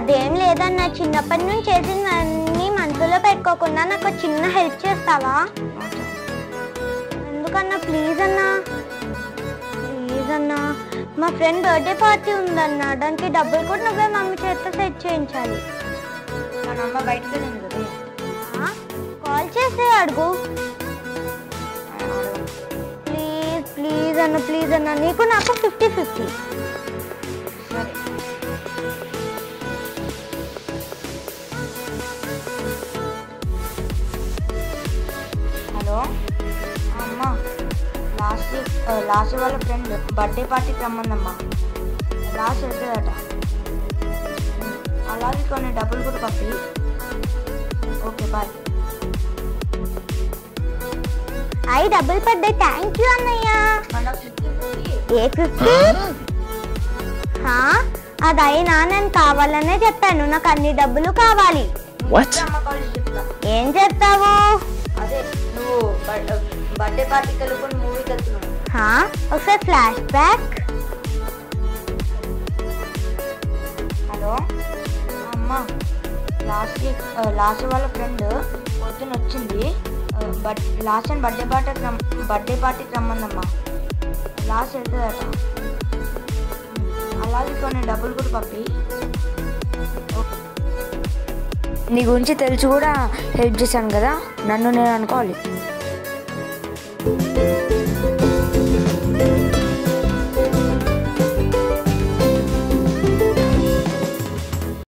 అదేం లేదన్నా, చిన్నప్పటి నుంచి చేసినవన్నీ మనసులో పెట్టుకోకుండా నాకు చిన్న హెల్ప్ చేస్తావా? ఎందుకన్నా ప్లీజ్ అన్నా, ప్లీజ్ అన్నా. మా ఫ్రెండ్ బర్త్డే పార్టీ ఉందన్నా, దానికి డబ్బులు కూడా నువ్వే మమ్మీ చేత సెట్ చేయించాలి. అమ్మ బయటకు వెళ్ళింది కదా, కాల్ చేసి అడుగు. ప్లీజ్ ప్లీజ్ అన్న, ప్లీజ్ అన్న, నీకు నాకు 50-50. సరే. హలో అమ్మ, లాస్ట్ వాళ్ళ ఫ్రెండ్ బర్త్డే పార్టీకి రమ్మందమ్మా. లాస్ట్ వెళ్తుందట. అలాగే కొన్ని డబ్బులు కూడా పంపి. Okay bye. అయి డబ్బులు పడ్డాయి, థ్యాంక్ యూ అన్నయ్య. ఏ 50? అదైనా నేను కావాలనే చెప్పాను, నాకు అన్ని డబ్బులు కావాలి. ఏం చెప్తావు? అదే నువ్వు బర్త్డే పార్టీకి వెళ్ళుకొని మూవీకి వెళ్తున్నావు. ఒకసారి ఫ్లాష్ బ్యాక్. హలో అమ్మ, లాస్ట్ వాళ్ళ ఫ్రెండ్ పొద్దున వచ్చింది. లాస్ట్ అండ్ బర్త్డే పార్టీకి రమ్మందమ్మా. లాస్ట్ వెళ్తుందట. అలాగే కొన్ని డబ్బులు కూడా పంపి. నీ గురించి తెలిసి కూడా హెల్ప్ చేశాను కదా, నన్ను నేను అనుకోవాలి.